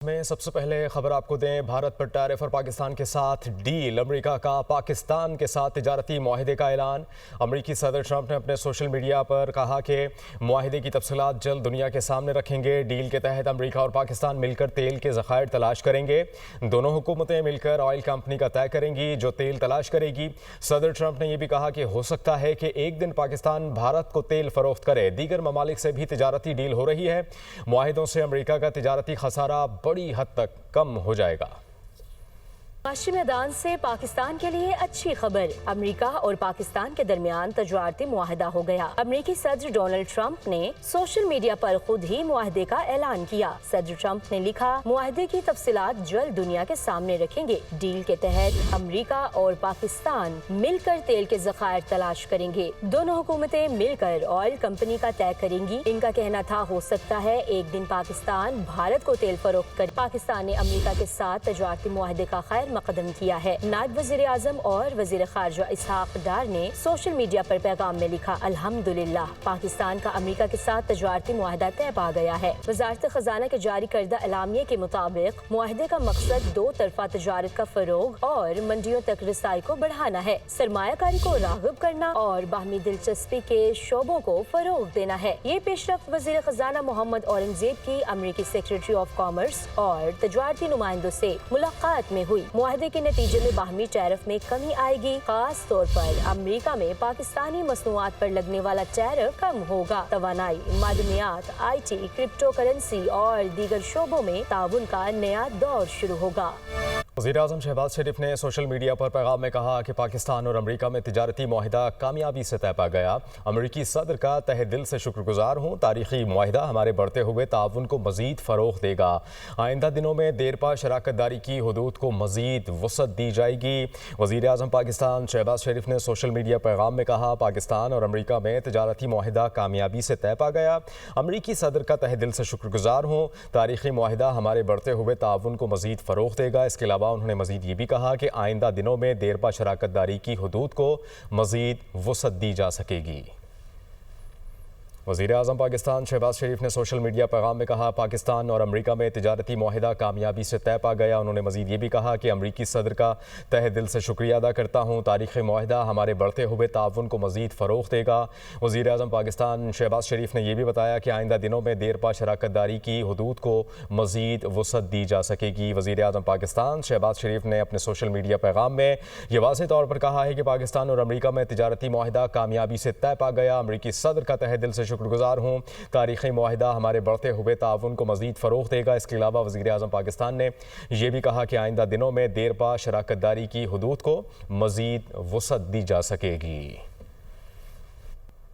में सबसे पहले खबर आपको दें। भारत पर टैरिफ और पाकिस्तान के साथ डील। अमेरिका का पाकिस्तान के साथ तिजारती मुआहदे का ऐलान। अमेरिकी सदर ट्रंप ने अपने सोशल मीडिया पर कहा कि मुआहदे की तफसीलात जल्द दुनिया के सामने रखेंगे। डील के तहत अमेरिका और पाकिस्तान मिलकर तेल के ज़खायर तलाश करेंगे। दोनों हुकूमतें मिलकर ऑयल कंपनी का तय करेंगी जो तेल तलाश करेगी। सदर ट्रंप ने यह भी कहा कि हो सकता है कि एक दिन पाकिस्तान भारत को तेल फरोख्त करे। दीगर ममालिक से भी तिजारती डील हो रही है। मुआहदों से अमेरिका का तिजारती खसारा बड़ी हद तक कम हो जाएगा। माशी मैदान से पाकिस्तान के लिए अच्छी खबर। अमेरिका और पाकिस्तान के दरमियान तजारती मुआहदा हो गया। अमेरिकी सदर डोनाल्ड ट्रंप ने सोशल मीडिया पर खुद ही मुआहदे का ऐलान किया। सदर ट्रंप ने लिखा, मुआहदे की तफसीलात जल्द दुनिया के सामने रखेंगे। डील के तहत अमेरिका और पाकिस्तान मिलकर तेल के ज़खायर तलाश करेंगे। दोनों हुकूमतें मिलकर ऑयल कंपनी का तय करेंगी। इनका कहना था, हो सकता है एक दिन पाकिस्तान भारत को तेल फरोख्त करे। पाकिस्तान ने अमेरिका के साथ तजारती मुआहदे का खैर मकदम किया है। नायब वज़ीर आज़म और वज़ीर ख़ारजा इसहाक डार ने सोशल मीडिया पर पैगाम में लिखा, अल्हम्दुलिल्लाह पाकिस्तान का अमेरिका के साथ तजारती मुआहदा तय पा गया है। वज़ारत ख़ज़ाना के जारी करदा एलामिया के मुताबिक मुआहदे का मकसद दो तरफा तजारत का फ़रोग और मंडियों तक रसाई को बढ़ाना है, सरमायाकारी को राग़िब करना और बाहमी दिलचस्पी के शोबों को फ़रोग देना है। ये पेशरफ्त वज़ीर ख़ज़ाना मोहम्मद औरंगज़ेब की अमेरिकी सेक्रेटरी ऑफ कॉमर्स और तजारती नुमाइंदों से मुलाकात में हुई। मुआहदे के नतीजे में बाहमी टैरिफ में कमी आएगी। खास तौर पर अमेरिका में पाकिस्तानी मसनूआत पर लगने वाला टैरिफ कम होगा। तवानाई, मादनियात, IT, क्रिप्टो करेंसी और दीगर शोबों में ताउन का नया दौर शुरू होगा। वज़ीर-ए-आज़म शहबाज शरीफ ने सोशल मीडिया पर पैगाम में कहा कि पाकिस्तान और अमेरिका में तिजारती मुआहदा कामयाबी से तय पा गया। अमेरिकी सदर का तहे दिल से शुक्रगुजार हूँ। तारीखी मुआहदा हमारे बढ़ते हुए ताउन को मज़ीद फ़रोग़ देगा। आइंदा दिनों में देरपा शराकत दारी की हदूद को मज़ीद वसअत दी जाएगी। वज़ीर-ए-आज़म पाकिस्तान शहबाज शरीफ ने सोशल मीडिया पैगाम में कहा, पाकिस्तान और अमेरिका में तिजारती मुआहदा कामयाबी से तय पा गया। अमेरिकी सदर का तहे दिल से शुक्रगुजार हूँ। तारीखी मुआहदा हमारे बढ़ते हुए ताउन को मज़ीद फ़रोग़ देगा। इसके अलावा उन्होंने मज़ीद ये भी कहा कि आइंदा दिनों में देरपा शराकत दारी की हदूद को मज़ीद वसअत दी जा सकेगी। वज़ीर-ए-आज़म पाकिस्तान शहबाज शरीफ ने सोशल मीडिया पैगाम में कहा, पाकिस्तान और अमेरिका में तिजारती मुआहदा कामयाबी से तय पा गया। उन्होंने मज़ीद ये भी कहा कि अमेरिकी सदर का तहे दिल से शुक्रिया अदा करता हूँ। तारीख़ी मुआहदा हमारे बढ़ते हुए ताउन को मज़ीद फ़रोग़ देगा। वज़ीर-ए-आज़म पाकिस्तान शहबाज शरीफ ने यह भी बताया कि आइंदा दिनों में देरपा शराकत दारी की हदूद को मज़ीद वसअत दी जा सकेगी। वज़ीर-ए-आज़म पाकिस्तान शहबाज शरीफ ने अपने सोशल मीडिया पैगाम में यह वाज़ेह तौर पर कहा है कि पाकिस्तान और अमेरिका में तिजारती मुआहदा कामयाबी से तय पा गया। अमेरिकी सदर का तहे दिल से शुक्रगुजार हूँ। तारीख़ी मुआहदा हमारे बढ़ते हुए ताउन को मज़ीद फ़रोग़ देगा। इसके अलावा वज़ीर-ए-आज़म पाकिस्तान ने यह भी कहा कि आइंदा दिनों में देरपा शराकत दारी की हदूद को मज़ीद वसअत दी जा सकेगी।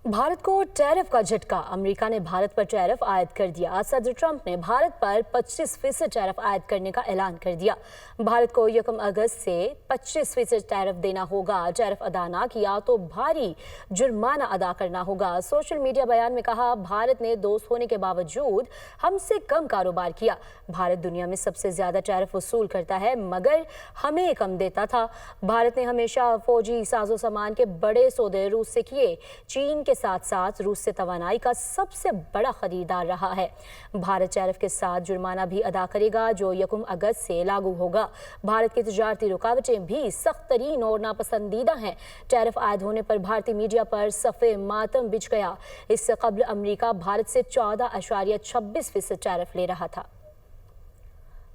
भारत को टैरिफ का झटका। अमेरिका ने भारत पर टैरिफ आयद कर दिया। सदर ट्रंप ने भारत पर 25% टैरिफ आयद करने का ऐलान कर दिया। भारत को 1 अगस्त से 25% टैरिफ देना होगा। टैरिफ अदा ना किया तो भारी जुर्माना अदा करना होगा। सोशल मीडिया बयान में कहा, भारत ने दोस्त होने के बावजूद हमसे कम कारोबार किया। भारत दुनिया में सबसे ज्यादा टैरिफ वसूल करता है मगर हमें कम देता था। भारत ने हमेशा फौजी साजो सामान के बड़े सौदे रूस से किए। चीन के साथ साथ रूस से तवानाई का सबसे बड़ा खरीदार रहा है। भारत टैरिफ के साथ जुर्माना भी अदा करेगा जो 1 अगस्त से लागू होगा। भारत की तिजारती रुकावटें भी सख्त तरीन और नापसंदीदा हैं। टैरिफ आयद होने पर भारतीय मीडिया पर सफ़े मातम बिछ गया। इससे कबल अमेरिका भारत से 14.26% टैरिफ ले रहा था।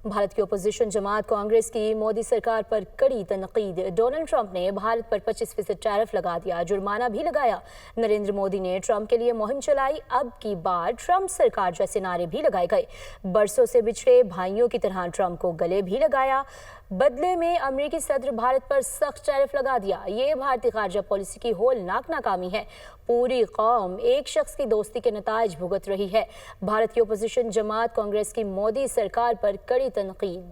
भारत की ओपोजिशन जमात कांग्रेस की मोदी सरकार पर कड़ी तनकीद। डोनाल्ड ट्रंप ने भारत पर 25% टैरिफ लगा दिया, जुर्माना भी लगाया। नरेंद्र मोदी ने ट्रंप के लिए मुहिम चलाई। अब की बार ट्रंप सरकार जैसे नारे भी लगाए गए। बरसों से बिछड़े भाइयों की तरह ट्रंप को गले भी लगाया। बदले में अमेरिकी सदर भारत पर सख्त टैरिफ लगा दिया। ये भारतीय खारजा पॉलिसी की होलनाक नाकामी है। पूरी कौम एक शख्स की दोस्ती के नताइज भुगत रही है। भारत की ओपोजिशन जमात कांग्रेस की मोदी सरकार पर कड़ी तनकीद।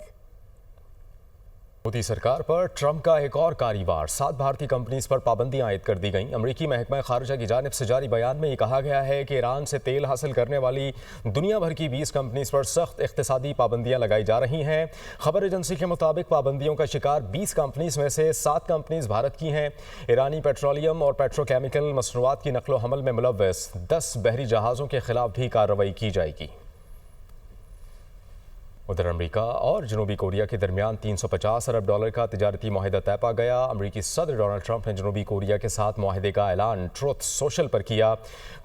मोदी सरकार पर ट्रंप का एक और कारीवार। 7 भारतीय कंपनीज पर पाबंदियां आयद कर दी गईं। अमेरिकी महकमा खारजा की जानिब से जारी बयान में ये कहा गया है कि ईरान से तेल हासिल करने वाली दुनिया भर की 20 कंपनीज पर सख्त इक़्तिसादी पाबंदियां लगाई जा रही हैं। खबर एजेंसी के मुताबिक पाबंदियों का शिकार 20 कंपनीज में से 7 कंपनीज भारत की हैं। ईरानी पेट्रोलियम और पेट्रोकेमिकल मसनूआत की नकलो हमल में मुलव्वस 10 बहरी जहाज़ों के खिलाफ भी कार्रवाई की जाएगी। उधर अमेरिका और जनूबी कोरिया के दरमियान 350 अरब डॉलर का तिजारती माहिदा तय पा गया। अमेरिकी सदर डोनाल्ड ट्रंप ने जनूबी कोरिया के साथ माहिदे का ऐलान ट्रुथ सोशल पर किया।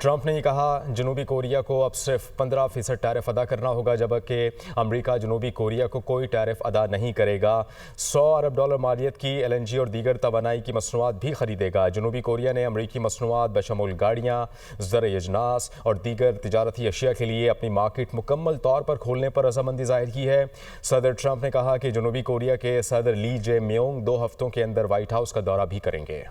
ट्रंप ने कहा जनूबी कोरिया को अब सिर्फ 15% टैरिफ अदा करना होगा, जबकि अमेरिका जनूबी कोरिया को कोई टैरिफ अदा नहीं करेगा। 100 अरब डॉलर मालियत की LNG और दीगर तवानाई की मसनूआत भी खरीदेगा। जनूबी कोरिया ने अमेरिकी मसनूआत बशमूल गाड़ियाँ, ज़र अजनास और दीगर तिजारती अशिया के लिए अपनी मार्केट मुकम्मल तौर पर खोलने पर रजामंदी जाहिर की है। सदर ट्रंप ने कहा कि जनूबी कोरिया के सदर ली जे म्योंग 2 हफ्तों के अंदर व्हाइट हाउस का दौरा भी करेंगे।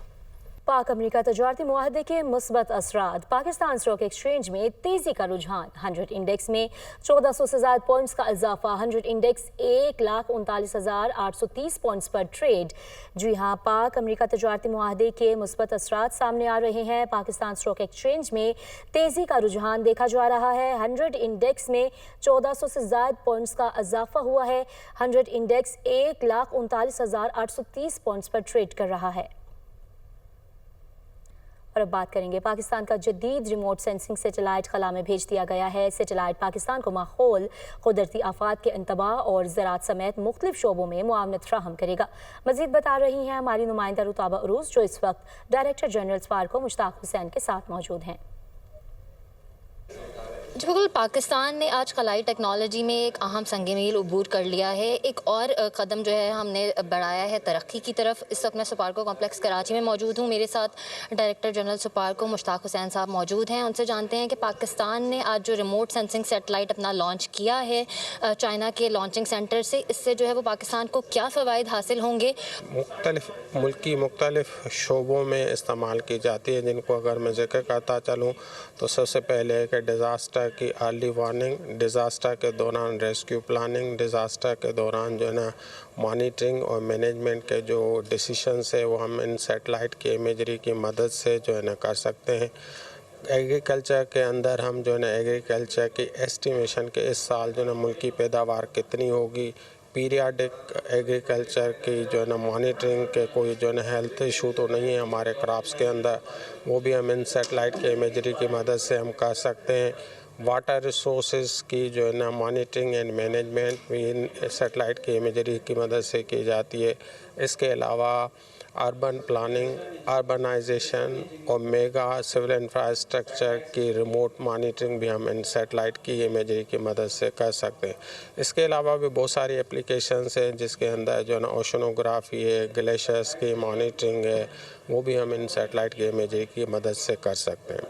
पाक अमेरिका तजारती मुआहदे के मुस्बत असरात। पाकिस्तान स्टॉक एक्सचेंज में तेजी का रुझान। 100 इंडेक्स में 1400 से ज्यादा पॉइंट्स का इजाफा। 100 इंडेक्स 1,39,830 पॉइंट्स पर ट्रेड। जी हाँ, पाक अमेरिका तजारती मुआहदे के मुस्बत असरात सामने आ रहे हैं। पाकिस्तान स्टॉक एक्सचेंज में तेजी का रुझान देखा जा रहा है। 100 इंडेक्स में 1400 से ज्यादा पॉइंट्स का इजाफा हुआ है। 100 इंडेक्स 1,39,830 पॉइंट्स पर ट्रेड कर रहा है। और अब बात करेंगे पाकिस्तान का जदीद रिमोट सेंसिंग सैटेलाइट खला में भेज दिया गया है। सैटेलाइट पाकिस्तान को माहौल, कुदरती आफात के इंतबाह और ज़राअत समेत मुख्तलिफ शोबों में मुआवनत फ्राहम करेगा। मजीद बता रही हैं हमारी नुमाइंदा रुताबा अरूज, जो इस वक्त director general Sparco Mushtaq Hussain के साथ मौजूद हैं। जी बिल्कुल, पाकिस्तान ने आज खलाई टेक्नोलॉजी में एक अहम संग मील अबूर कर लिया है। एक और कदम जो है हमने बढ़ाया है तरक्की की तरफ। इस वक्त मैं सुपार्को कॉम्प्लेक्स कराची में मौजूद हूँ। मेरे साथ डायरेक्टर जनरल सुपार्को मुश्ताक हुसैन साहब मौजूद हैं। उनसे जानते हैं कि पाकिस्तान ने आज जो रिमोट सेंसिंग सैटेलाइट अपना लॉन्च किया है चाइना के लॉन्चिंग सेंटर से, इससे जो है वो पाकिस्तान को क्या फ़वाइद हासिल होंगे। मुख्तलिफ मुल्क की मुख्तलिफ शोबों में इस्तेमाल की जाती है, जिनको अगर मैं जिक्र करता चलूँ तो सबसे पहले है कि डिज़ास्टर की अर्ली वार्निंग, डिज़ास्टर के दौरान रेस्क्यू प्लानिंग, डिज़ास्टर के दौरान जो है ना मॉनिटरिंग और मैनेजमेंट के जो डिसीशंस है वो हम इन सैटेलाइट की इमेजरी की मदद से जो है ना कर सकते हैं। एग्रीकल्चर के अंदर हम जो है ना एग्रीकल्चर की एस्टिमेशन के इस साल जो है ना मुल्क की पैदावार कितनी होगी, पीरियाडिक एग्रीकल्चर की जो है ना मॉनिटरिंग के कोई जो है ना हेल्थ इशू तो नहीं है हमारे क्रॉप्स के अंदर, वो भी हम इन सैटेलाइट के इमेजरी की मदद से हम कर सकते हैं। वाटर रिसोर्सेज की जो है ना मॉनिटरिंग एंड मैनेजमेंट भी इन सैटेलाइट की इमेजरी की मदद से की जाती है। इसके अलावा अर्बन प्लानिंग, अर्बनाइजेशन और मेगा सिविल इंफ्रास्ट्रक्चर की रिमोट मॉनिटरिंग भी हम इन सैटेलाइट की इमेजरी की मदद से कर सकते हैं। इसके अलावा भी बहुत सारी एप्लीकेशंस हैं जिसके अंदर जो है ना ओशनोग्राफी है, ग्लेशियर्स की मॉनिटरिंग है, वो भी हम इन सैटेलाइट की इमेजरी की मदद से कर सकते हैं।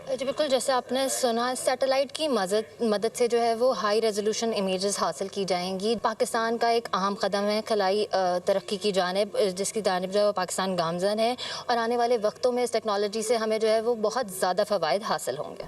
जी बिल्कुल, जैसे आपने सुना, सैटेलाइट की मदद से जो है वो हाई रेजोल्यूशन इमेजेस हासिल की जाएंगी। पाकिस्तान का एक अहम कदम है खलाई तरक्की की जानिब, जिसकी जानिब जो है वो पाकिस्तान गामज़न है और आने वाले वक्तों में इस टेक्नोलॉजी से हमें जो है वो बहुत ज़्यादा फ़वाइद हासिल होंगे।